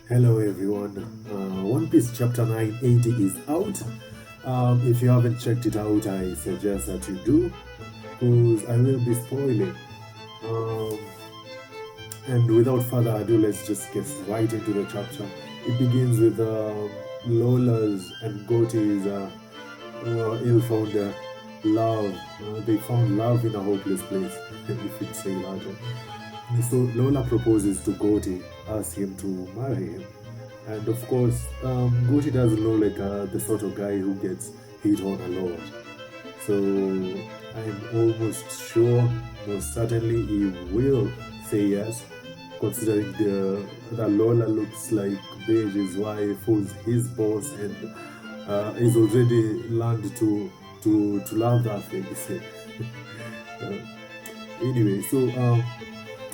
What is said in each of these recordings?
Hello everyone. One Piece chapter 980 is out. If you haven't checked it out, I suggest that you do, because I will be spoiling. Um, and without further ado, let's just get right into the chapter. It begins with Lola's and Goti's ill-found love. They found love in a hopeless place, if you'd say larger. So Lola proposes to Goti, asks him to marry him. And of course, Gucci doesn't look like the sort of guy who gets hit on a lot. So I'm almost sure, most certainly, he will say yes, considering that Lola looks like Beige's wife, who's his boss, and he's already learned to love that thing. uh, anyway, so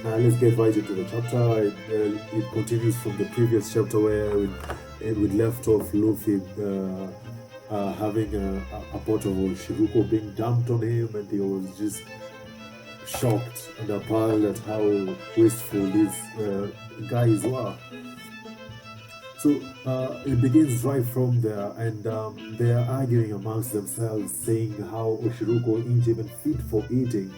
let's get right into the chapter. It continues from the previous chapter where we left off Luffy having a bottle of Shiruko being dumped on him, and he was just shocked and appalled at how wasteful these guys were. So it begins right from there, and they are arguing amongst themselves, saying how Oshiruko ain't even fit for eating,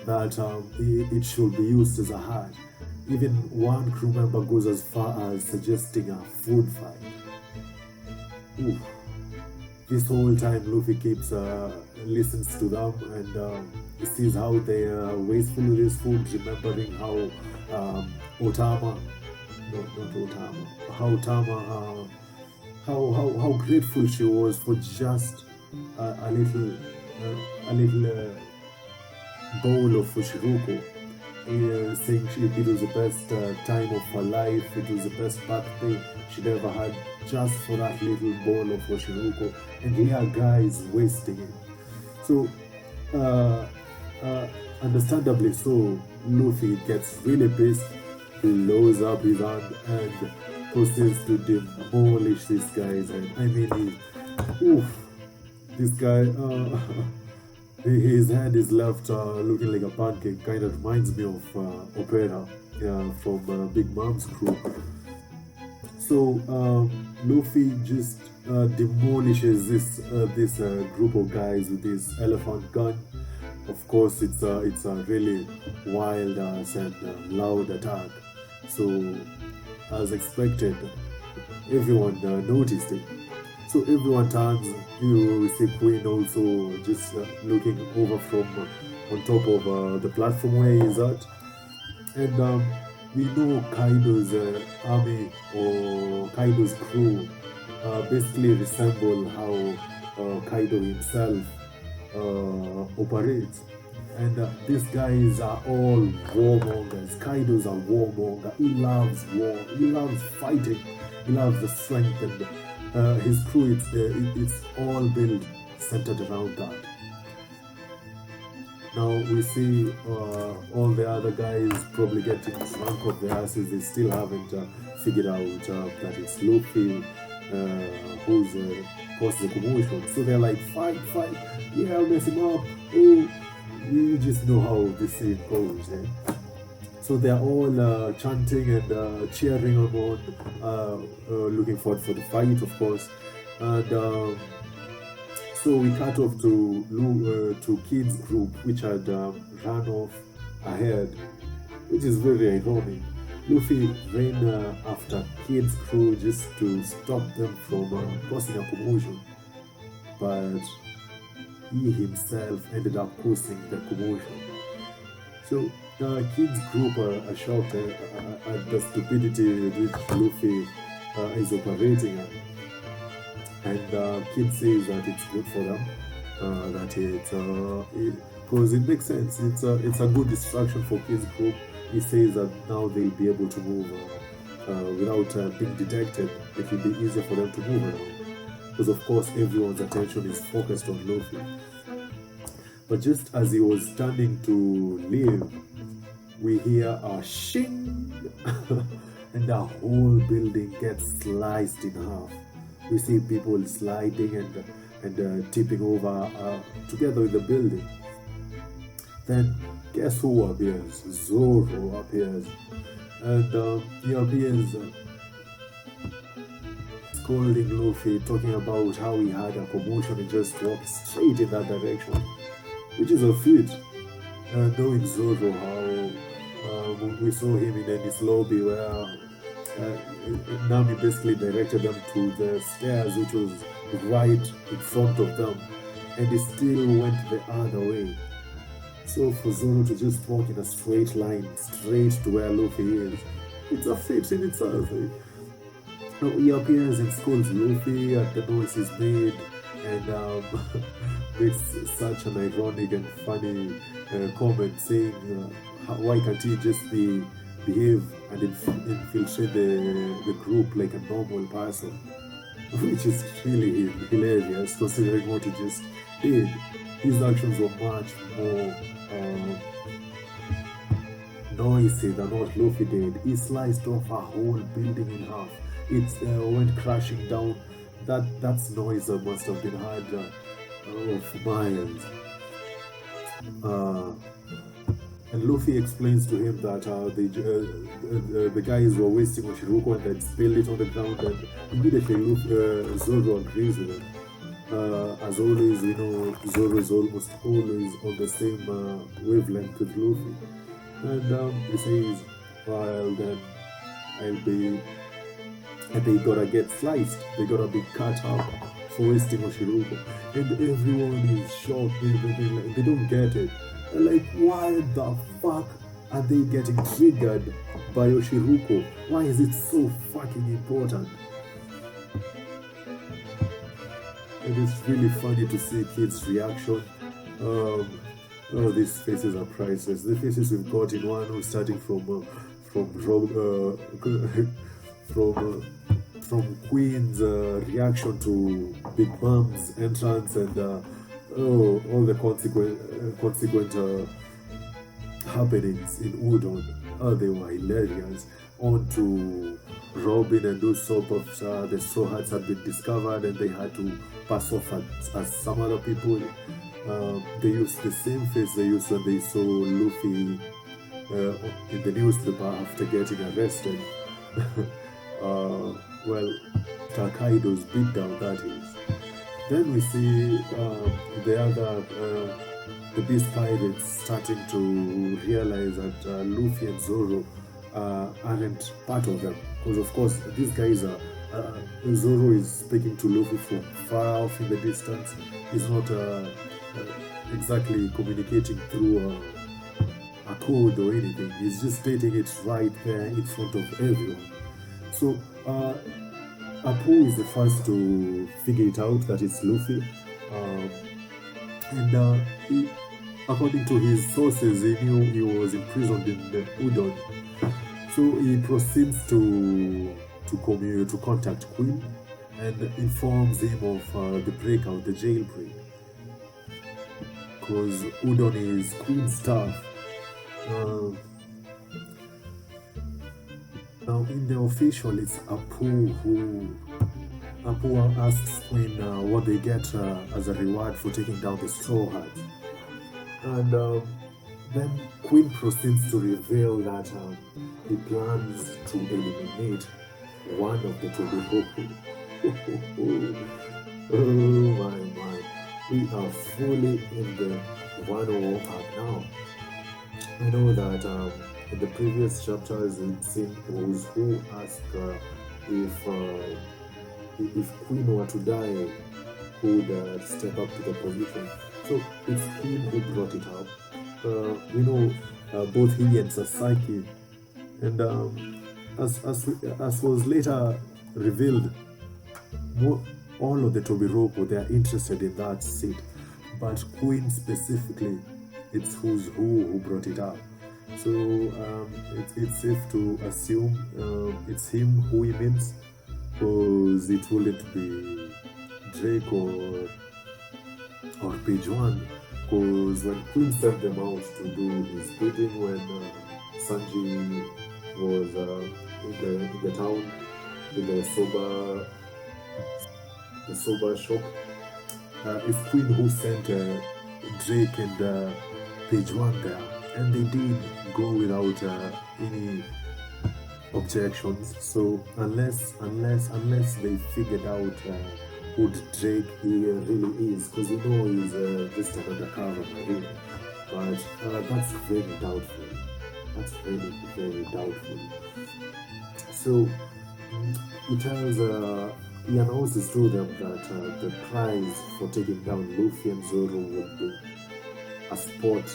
that it should be used as a hat. Even one crew member goes as far as suggesting a food fight. Oof. This whole time, Luffy keeps listens to them, and he sees how they are wasteful with his food, remembering how Otama, not Otama, how Tama, how grateful she was for just a little bowl of Fushiruko, saying it was the best time of her life, it was the best birthday she'd ever had, just for that little bowl of Fushiruko, and here guys wasting it. So, uh, uh, understandably so, Luffy gets really pissed, blows up his hand, and proceeds to demolish this guy's head. I mean, oof, this guy, his head is left looking like a pancake. Kind of reminds me of Opera from Big Mom's crew. So Luffy just demolishes this group of guys with this elephant gun. Of course, it's a really wild and loud attack. So as expected, everyone noticed it. So everyone turns. You see Queen also just looking over from on top of the platform where he's at, and we know Kaido's army or Kaido's crew basically resemble how Kaido himself operates. And these guys are all warmongers. Kaido's a warmonger. He loves war. He loves fighting. He loves the strength, and his crew. It's all built centered around that. Now we see all the other guys probably getting drunk off their asses. They still haven't figured out that it's Luffy who's caused the commotion. So they're like, fight, fight, yeah, I'll mess him up. Oh, you just know how this scene goes. Eh? So they're all chanting and cheering on, looking forward for the fight, of course. And so we cut off to Kid's group, which had run off ahead, which is very ironic. Luffy ran after Kid's crew just to stop them from causing a commotion, but he himself ended up causing the commotion. So Kid's group are shocked at the stupidity with which Luffy is operating at. And Kid says that it's good for them, that because it makes sense. It's a good distraction for Kid's group. He says that now they'll be able to move without being detected. It will be easier for them to move around, because of course everyone's attention is focused on Luffy. But just as he was standing to leave, we hear a shing, and the whole building gets sliced in half. We see people sliding and tipping over together with the building. Then guess who appears? Zoro appears, and he appears scolding Luffy, talking about how he had a commotion and just walked straight in that direction, which is a feat. Knowing Zoro, how we saw him in this lobby where Nami basically directed them to the stairs, which was right in front of them, and they still went the other way. So for Zoro to just walk in a straight line, straight to where Luffy is, it's a feat in itself. He appears and scolds Luffy at the noise he's made, and makes such an ironic and funny comment saying, why can't he just behave and infiltrate the group like a normal person? Which is really hilarious considering what he just did. His actions were much more noisy than what Luffy did. He sliced off a whole building in half. It went crashing down. That's noise that must have been heard of miles. And Luffy explains to him that the guys were wasting Oshiruko and then spilled it on the ground, and immediately Zoro agrees with him. As always, Zoro is almost always on the same wavelength with Luffy. And he says, well then, they gotta get sliced, they gotta be cut up for wasting Oshiruko. And everyone is shocked, they don't get it. They're like, why the fuck are they getting triggered by Oshiruko? Why is it so fucking important? And it's really funny to see kids' reaction. These faces are priceless. The faces we've got in one who's starting from Queen's reaction to Big Mom's entrance, and all the consequent happenings in Udon. They were hilarious. On to Robin and Usopp. The Straw Hats had been discovered and they had to pass off as some other people. They used the same face they used when they saw Luffy in the newspaper after getting arrested. Well, Takaido's beatdown, that is. Then we see the Beast Pirates starting to realize that Luffy and Zoro aren't part of them. Because of course, these guys are, Zoro is speaking to Luffy from far off in the distance. He's not exactly communicating through a code or anything. He's just stating it right there in front of everyone. So, Apu is the first to figure it out that it's Luffy, and according to his sources, he knew he was imprisoned in the Udon. So he proceeds to contact Queen and informs him of the breakout, the jailbreak, because Udon is Queen's staff. Now, in the official, it's Apu asks Queen what they get as a reward for taking down the Straw Hats. And then Queen proceeds to reveal that he plans to eliminate one of the Tobikoku. Oh my. We are fully in the Wano arc now. I know that in the previous chapters, it seemed was who asked if Queen were to die, who would step up to the position. So it's him who brought it up. We know both he and Sasaki, and as was later revealed, all of the Tobiroko, they are interested in that seat, but Queen specifically, it's who's who brought it up. So it's safe to assume it's him who he means, because it wouldn't be Drake or Page One, because when Queen sent them out to do his bidding when Sanji was in the town with the sober shop, it's Queen who sent Drake and Page One there, and they did go without any objections. So unless they figured out who Drake really is, because we know he's just an undercover marine, but that's very doubtful. That's very doubtful. So he tells, he announces to them that the prize for taking down Luffy and Zoro would be a spot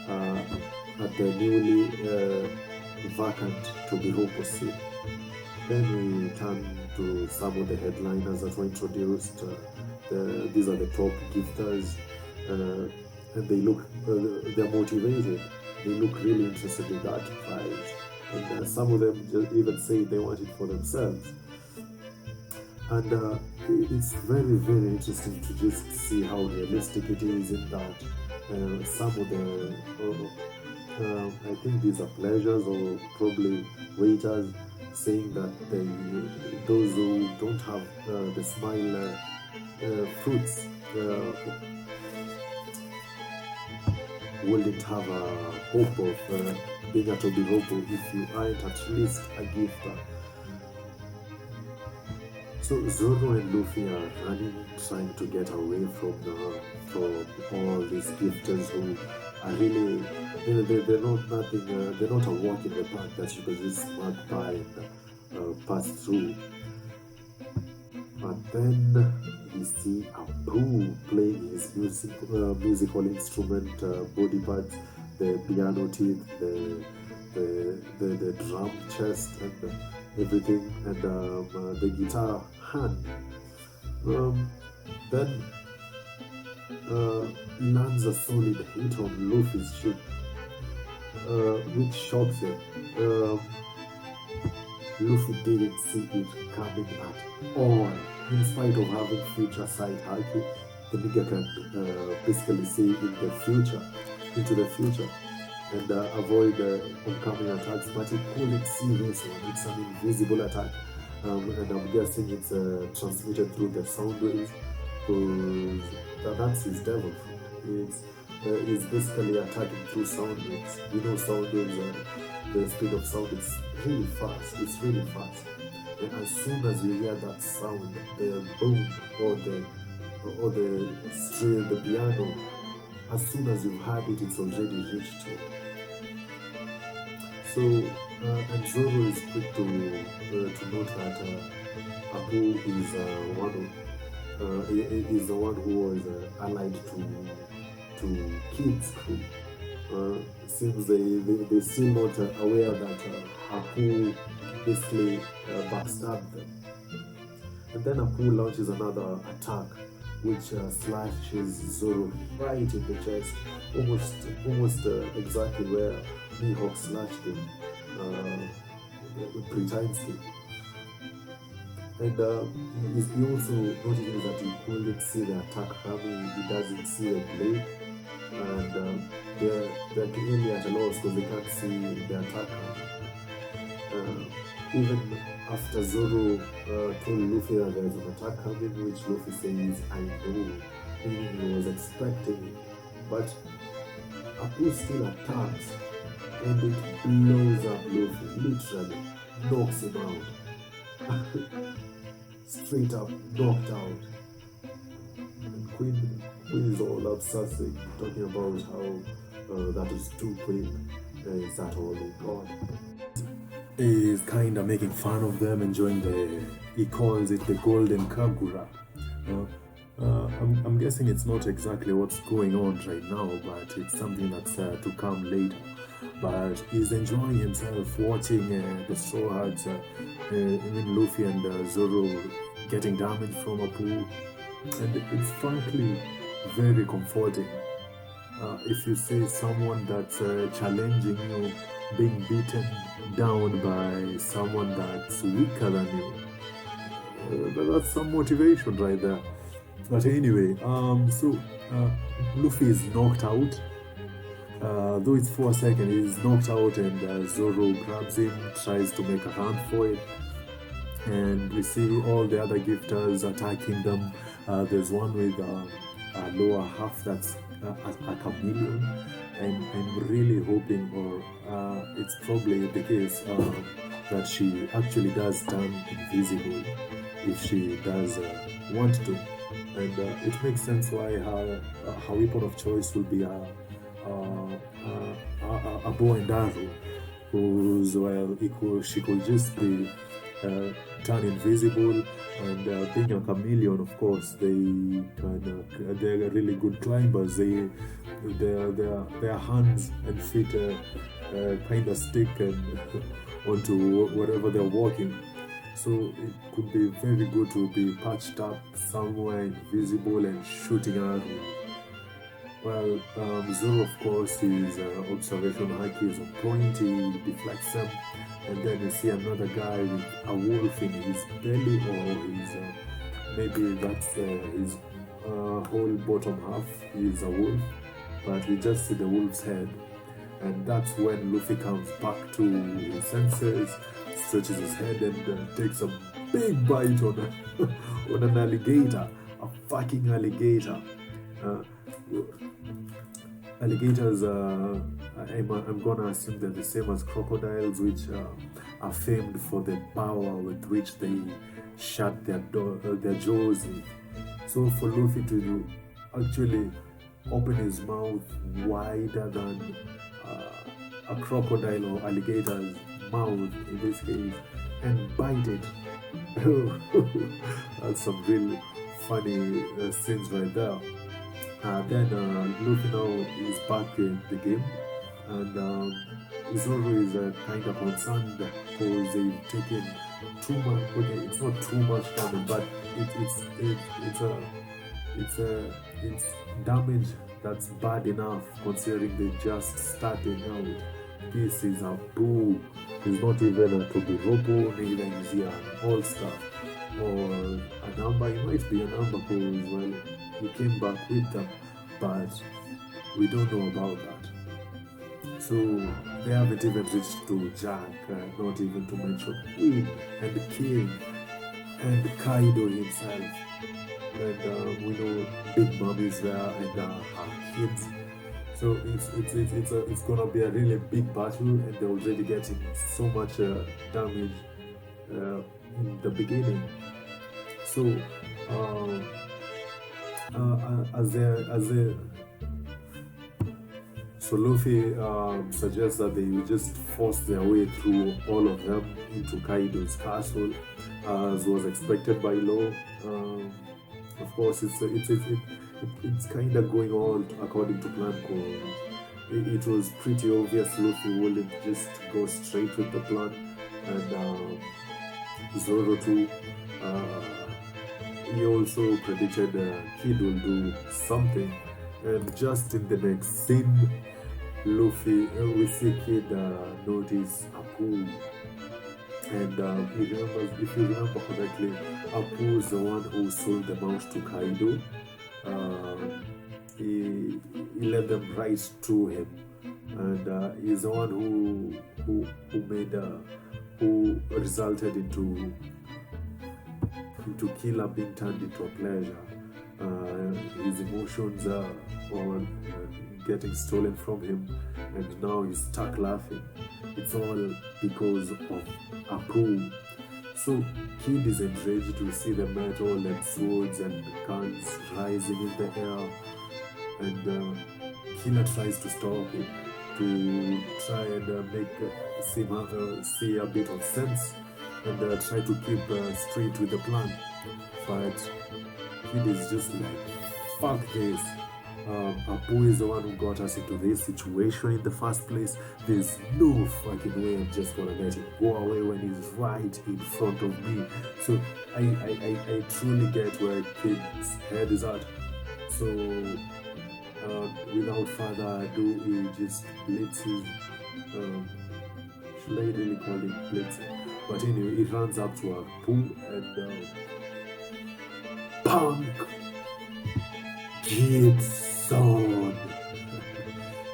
at the newly vacant Tobihopo seat. Then we turn to some of the headliners that were introduced. These are the top gifters, and they look, they're motivated. They look really interested in that prize, and some of them just even say they want it for themselves. And it's very interesting to just see how realistic it is in that some of the I think these are pleasures or probably waiters saying that those who don't have the smile fruits wouldn't have a hope of being a Tobihopo if you aren't at least a gifter. So Zoro and Luffy are running, trying to get away from all these gifters who are really, they're not nothing. They're not a walk in the park that you can just mark by and pass through. But then we see Apu playing his musical instrument, body parts, the piano teeth, the drum chest, and everything, and the guitar hand. Then lands a solid hit on Luffy's ship, which shocks him. Luffy didn't see it coming at all. In spite of having future sight haki, the nigga can basically see into the future, and avoid oncoming attacks, but he couldn't see this one. It's an invisible attack, and I'm guessing it's transmitted through the sound waves, because that's his devil fruit. It's basically attacking through sound waves. You know, sound waves, the speed of sound is really fast. It's really fast. And as soon as you hear that sound, the boom or the string, the piano, as soon as you've heard it, it's already reached you. So, and Zoro is quick to note that Apu is the one who was allied to Kid's crew. Seems they're still not aware that Apu basically backstabbed them. And then Apu launches another attack, which slashes Zoro right in the chest, almost exactly where Mihawk slashed him 3 times. And he also noticed that he couldn't see the attack coming. He doesn't see the blade, and they're clearly at a loss because they can't see the attack coming. Even after Zoro told Luffy that there's an attack coming, which Luffy says, I know, meaning he was expecting it. But Apu still attacks, and it blows up Luffy, literally knocks him out. Straight up knocked out. And Queen is all obsessing, talking about how that is too quick. Is that all they got? Is kind of making fun of them, enjoying he calls it the golden Kagura. I'm guessing it's not exactly what's going on right now, but it's something that's to come later. But he's enjoying himself watching the Straw Hats, Luffy and Zoro getting damaged from Apu, and it's frankly very comforting. If you say someone that's challenging you, being beaten down by someone that's weaker than you, that's some motivation right there. But anyway, so Luffy is knocked out. Though it's for a second, he's knocked out, and Zoro grabs him, tries to make a run for it. And we see all the other gifters attacking them. There's one with a lower half that's a chameleon, and I'm really hoping, or it's probably the case, that she actually does turn invisible if she does want to, and it makes sense why her weapon of choice will be a bow and arrow, because she could just be turn invisible, and being a chameleon, of course, they're really good climbers. Their hands and feet kind of stick and onto wherever they're walking. So it could be very good to be patched up somewhere invisible and shooting arrows. Well, Zoro, of course, his observation haki is on point. He deflects them, and then you see another guy with a wolf in his belly, or his maybe that's his whole bottom half is a wolf, but we just see the wolf's head, and that's when Luffy comes back to his senses, stretches his head, and takes a big bite on on an alligator, a fucking alligator. Alligators, I'm gonna assume they're the same as crocodiles, which are famed for the power with which they shut their jaws. So for Luffy to actually open his mouth wider than a crocodile or alligator's mouth in this case and bite it, that's some real funny scenes right there. Then Luffy now is back in the game, and Zoro is kind of concerned because they've taken too much. Okay, it's not too much damage, but it's damage that's bad enough considering they just starting out. This is a boo. It's not even a Tobiroko, neither is he an all-star or a number. It might be a number because, well, he came back with them, but we don't know about that. So they haven't even reached to Jack, not even to mention Queen and the King and Kaido himself. And we know Big Mom is there and her kids. So it's gonna be a really big battle, and they're already getting so much damage in the beginning. So so Luffy suggests that they will just force their way through all of them into Kaido's castle, as was expected by law. Of course, it's kind of going on according to plan, because it was pretty obvious Luffy wouldn't just go straight with the plan, and Zoro too. He also predicted Kid will do something, and just in the next scene, Luffy, we see Kid notice Apu, and if you remember correctly, Apu is the one who sold the mouse to Kaido. He led them right to him, and he's the one who resulted into Killer being turned into a pleasure. His emotions are all getting stolen from him, and now he's stuck laughing. It's all because of Apu. So Kid is enraged to see the metal and swords and guns rising in the air, and Killer tries to stop him, to try and make him see a bit of sense, and try to keep straight with the plan. But Kid is just like, fuck this. Apu is the one who got us into this situation in the first place. There's no fucking way I'm just gonna let him go away when he's right in front of me. So I truly get where Kid's head is at. So without further ado, he just blitzes. Should I really call it blitzing? But anyway, he runs up to Apu and punk Gibson.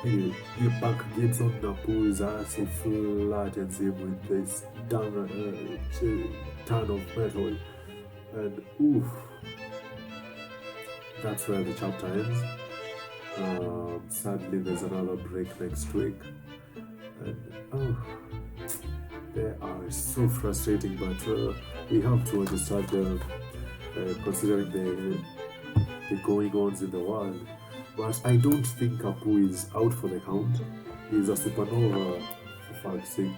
Anyway, he punk Gibson Apu's ass, he flattens him with this ton of metal, and oof, that's where the chapter ends. Sadly, there's another break next week, and They are so frustrating, but we have to understand them, considering the going ons in the world. But I don't think Apu is out for the count. He's a supernova, for fuck's sake.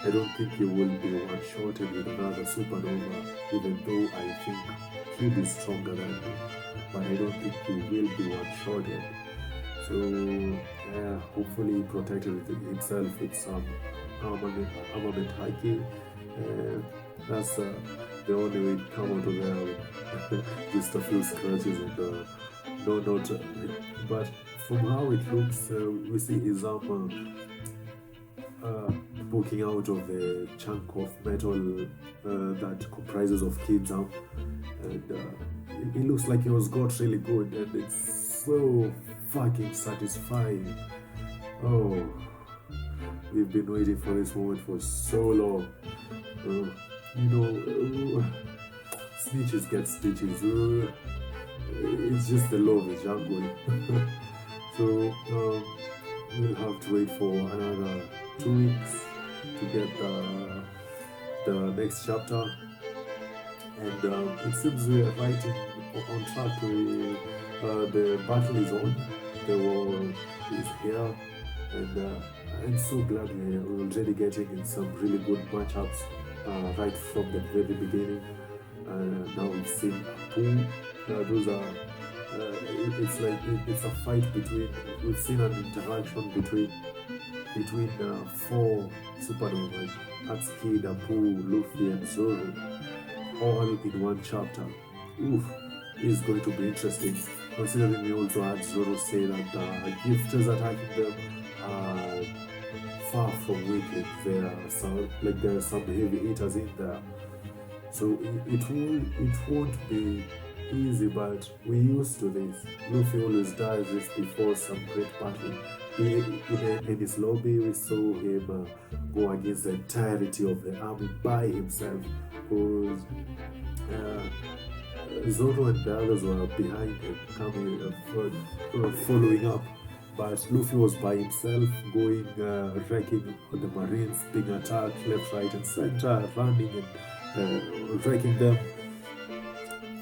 I don't think he will be one-shotted with another supernova, even though I think Kid is stronger than him. But I don't think he will be one-shotted. So hopefully he protected himself with some armament haki. That's the only way to come out of there with just a few scratches and no, not. But from how it looks, we see his armor poking out of the chunk of metal that comprises of Kid's arm, and it looks like he was got really good, and it's so fucking satisfying. Oh, we've been waiting for this moment for so long. Snitches get stitches. It's just the law of the jungle. So we'll have to wait for another 2 weeks to get the next chapter, and it seems we're right on track. The battle is on, the war is here, and I'm so glad we're already getting in some really good matchups right from the very beginning. Now we've seen Apu. Those are it's a fight between. We've seen an interaction between 4 supernovas: Atsuki, Apu, Luffy, and Zoro, all in one chapter. Oof, it's going to be interesting. Considering we also had Zoro say that gifters attacking them are far from weak. There are some heavy hitters in there. So it won't be easy, but we're used to this. Luffy always does this before some great battle. In his lobby, we saw him go against the entirety of the army by himself, because Zoro and the others were behind him, coming following up. But Luffy was by himself, going wrecking on the Marines, being attacked left, right, and center, running and wrecking them.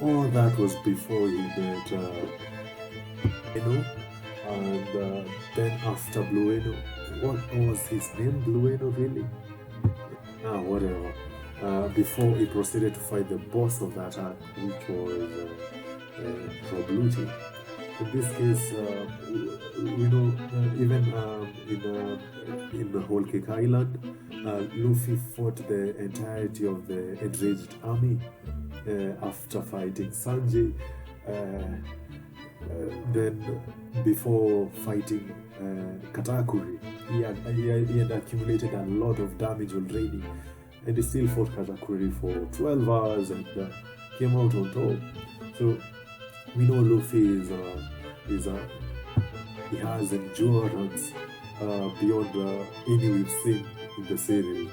All that was before he met and then after Blueno. What was his name? Blueno, really? Whatever. Before he proceeded to fight the boss of that arc, which was Robluti. In this case, even in the Whole Cake Island, Luffy fought the entirety of the enraged army after fighting Sanji. Then, before fighting Katakuri, he had accumulated a lot of damage already, and he still fought Katakuri for 12 hours and came out on top. So we know Luffy he has endurance beyond any we've seen in the series.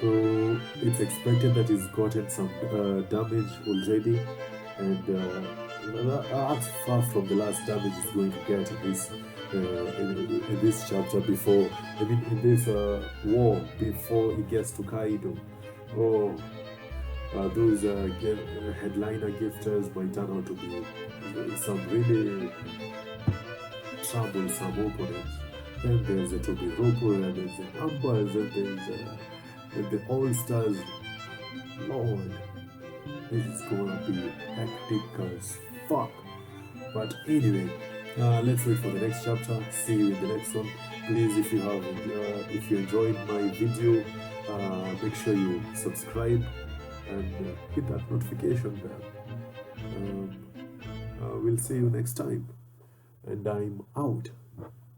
So it's expected that he's gotten some damage already, and that's far from the last damage he's going to get in this chapter in this war before he gets to Kaido. Those headliner gifters might turn out to be some really troublesome opponents. Then there's the Tobiropo, and there's the Ambers, and there's the All-Stars. Lord, this is gonna be hectic as fuck. But anyway, let's wait for the next chapter. See you in the next one. Please, if you enjoyed my video, make sure you subscribe and hit that notification bell. We'll see you next time, and I'm out.